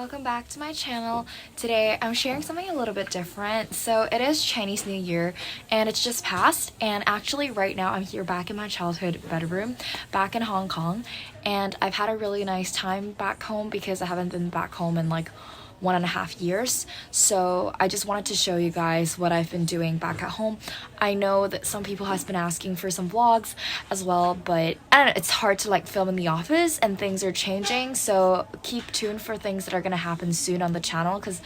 welcome back to my channel. Today I'm sharing something a little bit different. So it is Chinese New Year and it's just passed, and actually right now I'm here back in my childhood bedroom back in Hong Kong, and I've had a really nice time back home because I haven't been back home in like 1.5 years. So I just wanted to show you guys what I've been doing back at home. I know that some people has been asking for some vlogs as well, but I don't know, it's hard to like film in the office and things are changing, so keep tuned for things that are gonna happen soon on the channel because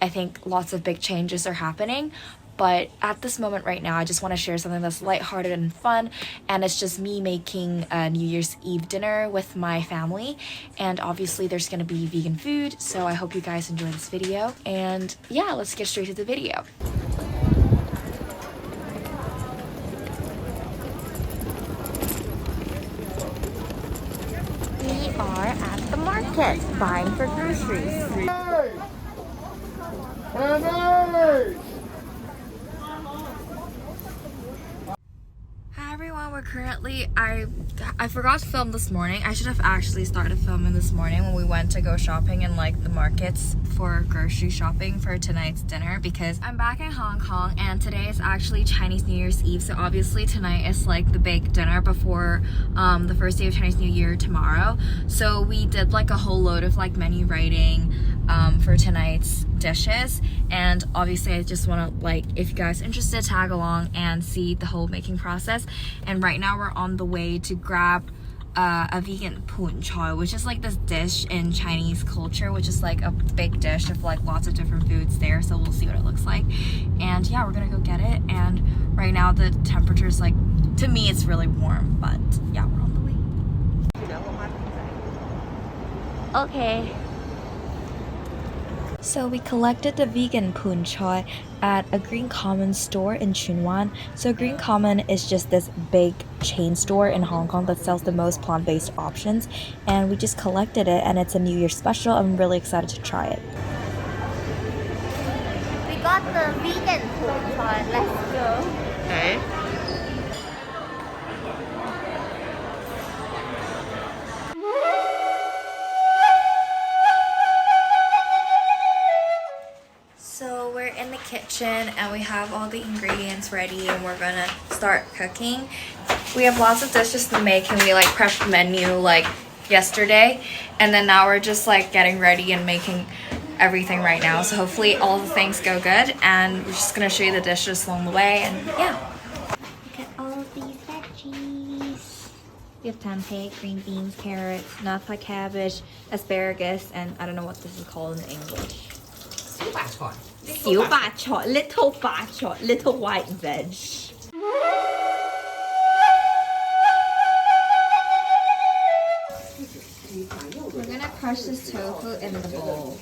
I think lots of big changes are happening. But at this moment right now, I just want to share something that's lighthearted and fun, and it's just me making a New Year's Eve dinner with my family, and obviously there's going to be vegan food, so I hope you guys enjoy this video, and yeah, let's get straight to the video. We are at the market buying for groceries. Hey! Everyone, we're currently, I forgot to film this morning. I should have actually started filming this morning when we went to go shopping in like the markets for grocery shopping for tonight's dinner, because I'm back in Hong Kong and today is actually Chinese New Year's Eve, so obviously tonight is like the big dinner before the first day of Chinese New Year tomorrow. So we did like a whole load of like menu writing for tonight's dishes, and obviously I just want to, like, if you guys are interested, tag along and see the whole making process. And right now we're on the way to grab a vegan pun choy, which is like this dish in Chinese culture, which is like a big dish of like lots of different foods there, so we'll see what it looks like. And yeah, we're gonna go get it, and right now the temperature is like, to me it's really warm, but yeah, we're on the way. Okay. So we collected the vegan pun choy at a Green Common store in Tsuen Wan. So Green Common is just this big chain store in Hong Kong that sells the most plant-based options, and we just collected it, and it's a New Year special. I'm really excited to try it. We got the vegan pun choy. Let's go. Okay. So we're in the kitchen and we have all the ingredients ready and we're gonna start cooking. We have lots of dishes to make and we like prepped the menu like yesterday, and then now we're just like getting ready and making everything right now. So hopefully all the things go good, and we're just gonna show you the dishes along the way, and yeah. Look at all of these veggies. We have tempeh, green beans, carrots, napa cabbage, asparagus, and I don't know what this is called in English. 小白菜, little 白菜, little white veg. We're gonna crush this tofu in the bowl.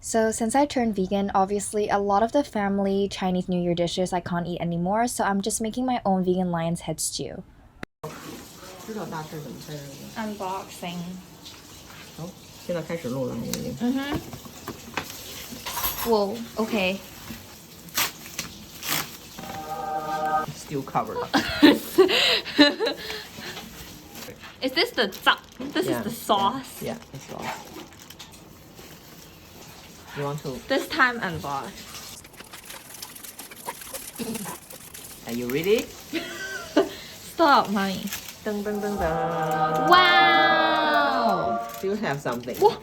So since I turned vegan, obviously a lot of the family Chinese New Year dishes I can't eat anymore, so I'm just making my own vegan lion's head stew. Unboxing. 现在开始录了，已经。Whoa, okay. Still covered. Is this the This is the sauce? Yeah, the sauce. You want to? This time unbox. Are you ready? Stop, mommy. Dun, dun, dun, dun. Wow! Still have something. Whoa.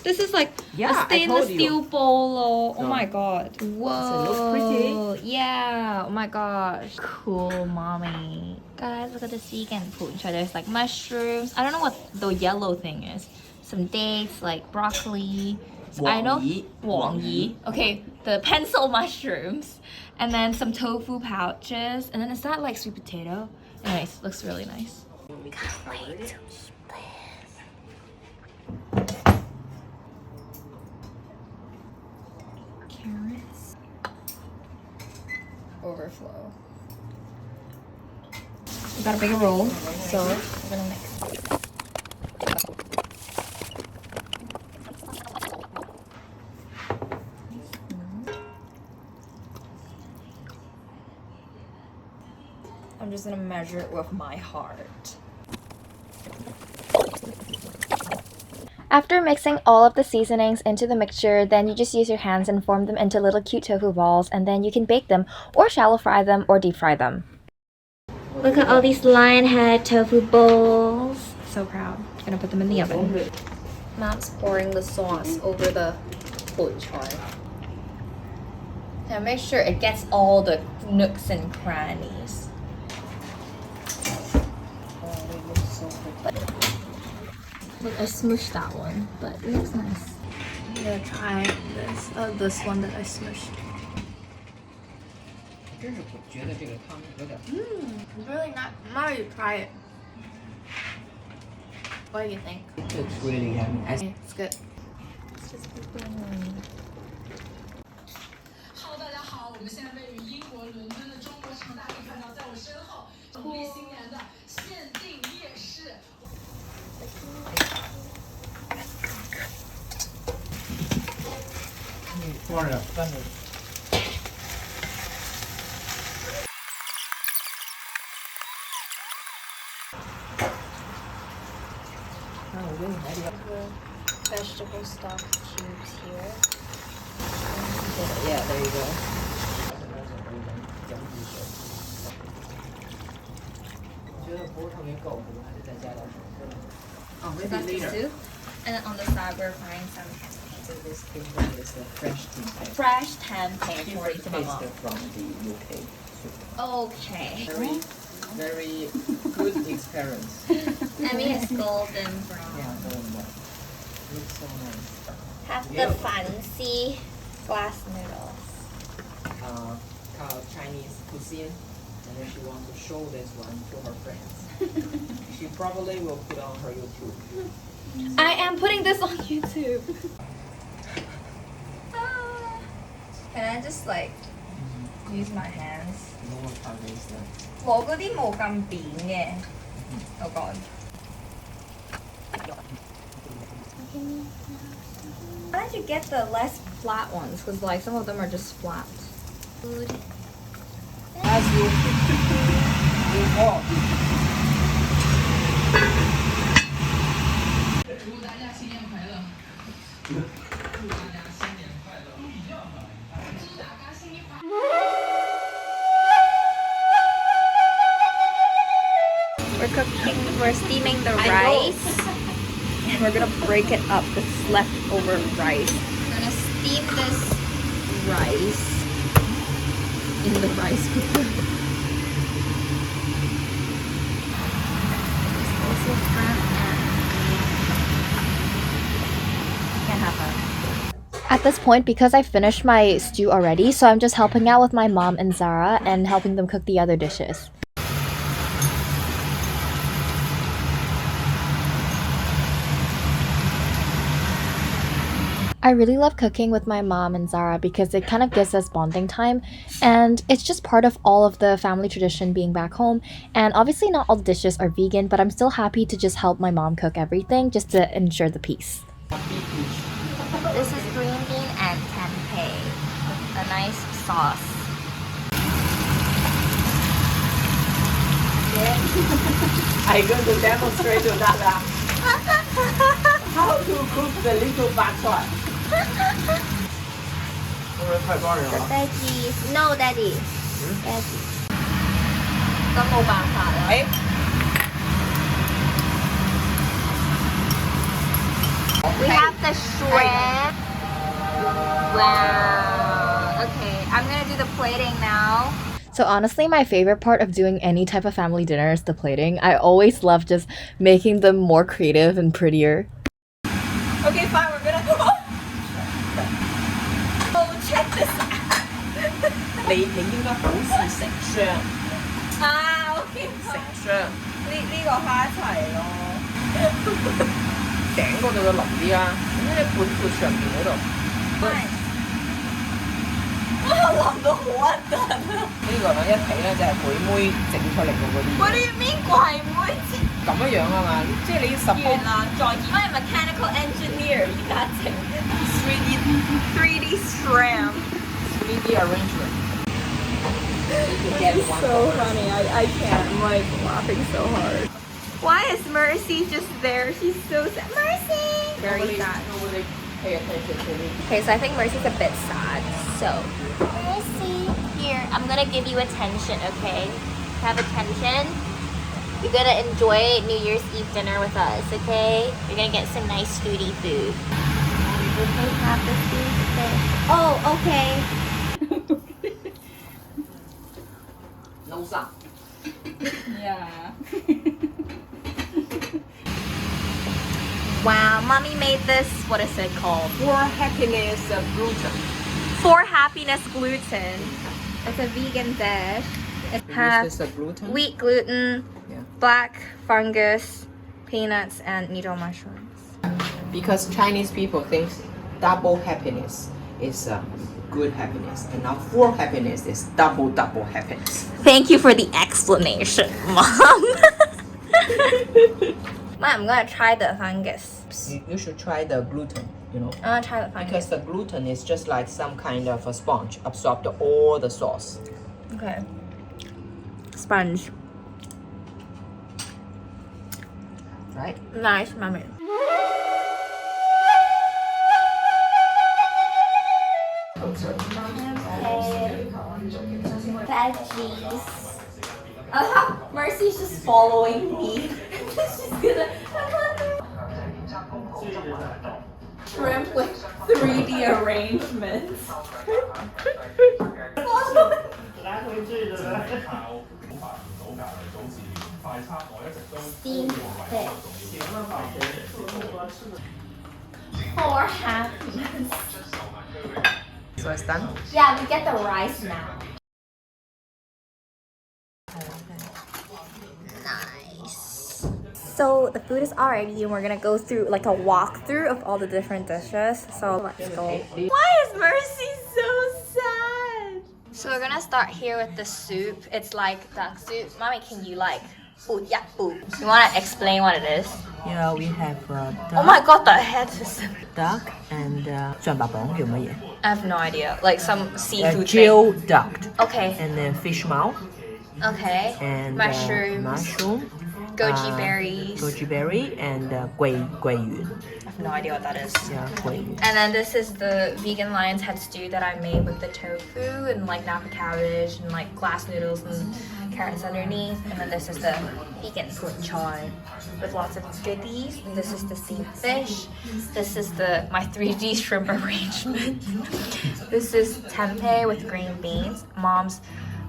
This is like a stainless steel bowl. Oh my god. Whoa. Does it look pretty? Yeah. Oh my gosh. Cool, mommy. Guys, look at this vegan pun choy. There's like mushrooms. I don't know what the yellow thing is. Some dates, like broccoli. I know. Wang yi. Okay, the pencil mushrooms. And then some tofu pouches. And then is that like sweet potato? Anyways, looks really nice. Can't wait to eat this. Carrots. Overflow. We got a bigger roll, so we're gonna mix. I'm just gonna measure it with my heart. After mixing all of the seasonings into the mixture, then you just use your hands and form them into little cute tofu balls, and then you can bake them or shallow fry them or deep fry them. Look at all these lion head tofu balls. So proud. Gonna put them in the oven. Mom's pouring the sauce over the pork char. Now make sure it gets all the nooks and crannies. Look, I smushed that one, but it looks nice. I'm gonna try this one that I smushed. Really not. Now you try it. What do you think? It's really yummy. It's good. It's just good. 大家好，我们现在位于英国伦敦的中国城，大家可以看到，在我身后，农历新年的限定夜市。放着，放着。Vegetable stock cubes here. Yeah, there you go. Is that the soup? And then on the side we're frying some So this thing is a fresh tempeh. fresh tempeh for Different taste from the UK. Okay. Very good experience. I mean it's golden brown. Yeah, very much. Looks so nice. Have the fancy glass noodles. Called Chinese cuisine, and then she wants to show this one to her friends. She probably will put on her YouTube. I am putting this on YouTube. Can I just like use my hands? No one covers that. 攞嗰啲冇咁扁嘅。Oh god. Why did you get the less flat ones? Because like some of them are just flat. Food. As you walk. 祝大家新年快乐！祝大家新年快乐！不一样的，祝大家新年快乐！ We're steaming the rice. And we're gonna break it up, this leftover rice. We're gonna steam this rice in the rice cooker. At this point, because I finished my stew already, so I'm just helping out with my mom and Zara and helping them cook the other dishes. I really love cooking with my mom and Zara because it kind of gives us bonding time, and it's just part of all of the family tradition being back home. And obviously not all the dishes are vegan, but I'm still happy to just help my mom cook everything just to ensure the peace. This is green bean and tempeh, a nice sauce. I'm going to demonstrate to Dada how to cook the little bak Daddy, no, Daddy. Daddy. 都冇辦法啦。We have the shrimp. Wow. Okay, I'm gonna do the plating now. So honestly, my favorite part of doing any type of family dinner is the plating. I always love just making them more creative and prettier. Okay, fine, we're gonna go. Oh, check this out. 你應該好似成雙， OK. 成雙呢個開一齊咯。頂嗰度就腍啲啦，咁你半括上面嗰度。哇，淋到好核突啊！呢個咧一睇咧就係鬼妹整出嚟嘅嗰啲。What do you mean 鬼妹？咁樣樣啊嘛，即係你十原來再見。我係 mechanical engineer，而家整 3D shrimp。3D arrangement. It's so funny. I can't. I'm like laughing so hard. Why is Mercy just there? She's so sad. Mercy! Very sad. Nobody pay attention to me. Okay, so I think Mercy's a bit sad. So, Mercy, here, I'm gonna give you attention, okay? Have attention. You're gonna enjoy New Year's Eve dinner with us, okay? You're gonna get some nice foodie food. Okay, have the food today. Oh, okay. No sound. Yeah. Wow, mommy made this, what is it called? For happiness of gluten. For Happiness Gluten. It's a vegan dish. It has Use this gluten. wheat gluten, Yeah. black fungus, peanuts, and needle mushrooms. Because Chinese people think double happiness is good happiness, and now full happiness is double happiness. Thank you for the explanation, Mom. Mom, I'm gonna try the fungus. You should try the gluten, you know. I'm gonna try the fungus. Because the gluten is just like some kind of a sponge, absorbed all the sauce. Okay. Sponge. Right? Nice, mommy. Veggies. Mercy's just following me. She's gonna shrimp with 3D arrangements. Steamed fish. For happiness. So it's done? Yeah, we get the rice now. Nice. So the food is all ready and we're gonna go through like a walkthrough of all the different dishes. So let's go. Why is Mercy so sad? So we're gonna start here with the soup. It's like duck soup. Mommy, can you like you wanna explain what it is? Yeah, we have Oh my god, the head is duck and 象拔蚌叫乜嘢？ I have no idea. Like some seafood thing. Grilled duck Okay. and then fish mouth Okay. and Mushrooms. mushroom, Goji berries. goji berry and 桂圆. I have no idea what that is. Yeah, 桂圆. And then this is the vegan lion's head stew that I made with the tofu and like napa cabbage and like glass noodles and carrots underneath. And then this is the vegan put chai with lots of goodies. And this is the steamed fish. This is my 3D shrimp arrangement. This is tempeh with green beans. Mom's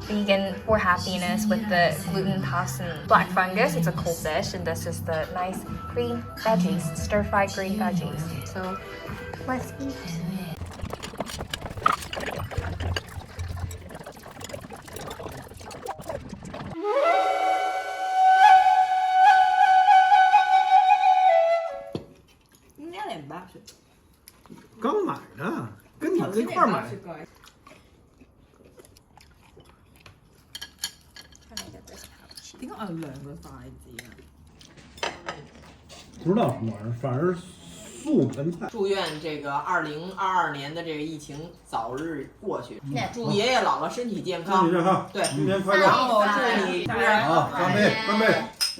vegan for happiness with the gluten puffs and black fungus. It's a cold dish, and this is the nice green veggies, stir-fried green veggies. So let's eat.刚买的，跟你们一块儿买。 點解我有兩個筷子啊？不知道什么玩意儿，反正是素盆菜。祝愿这个2022年的这个疫情早日过去，祝爷爷姥姥身体健康。身体健康，对，新年快然乐！后祝你好，干杯，干杯！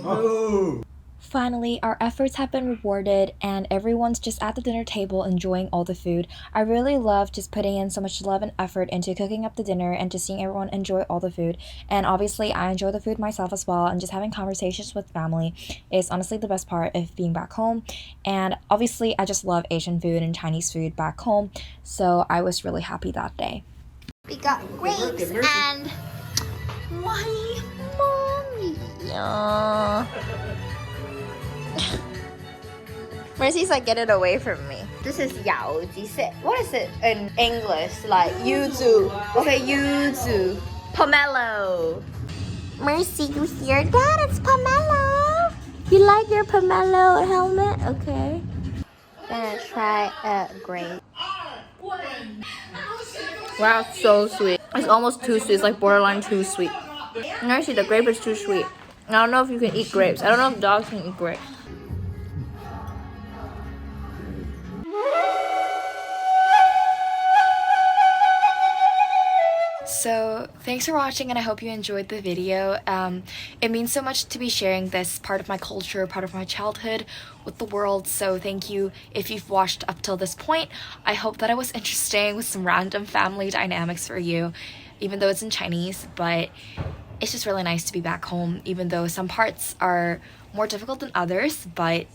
哦。 Finally, our efforts have been rewarded and everyone's just at the dinner table enjoying all the food. I really love just putting in so much love and effort into cooking up the dinner and just seeing everyone enjoy all the food. And obviously, I enjoy the food myself as well, and just having conversations with family is honestly the best part of being back home. And obviously, I just love Asian food and Chinese food back home, so I was really happy that day. We got grapes and why, mommy? Yeah. Mercy's like, get it away from me. This is yao ji. What is it in English? Like yuzu. Okay, yuzu. Pomelo. Mercy, you hear that? It's pomelo. You like your pomelo helmet? Okay. Gonna try a grape. Wow, it's so sweet. It's almost too sweet. It's like borderline too sweet. Mercy, the grape is too sweet. I don't know if you can eat grapes. I don't know if dogs can eat grapes. So thanks for watching, and I hope you enjoyed the video. It means so much to be sharing this part of my culture, part of my childhood with the world, so thank you if you've watched up till this point. I hope that it was interesting with some random family dynamics for you, even though it's in Chinese, but it's just really nice to be back home, even though some parts are more difficult than others, but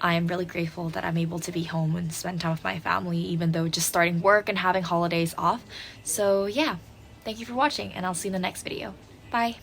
I'm really grateful that I'm able to be home and spend time with my family, even though just starting work and having holidays off. So yeah, thank you for watching, and I'll see you in the next video. Bye!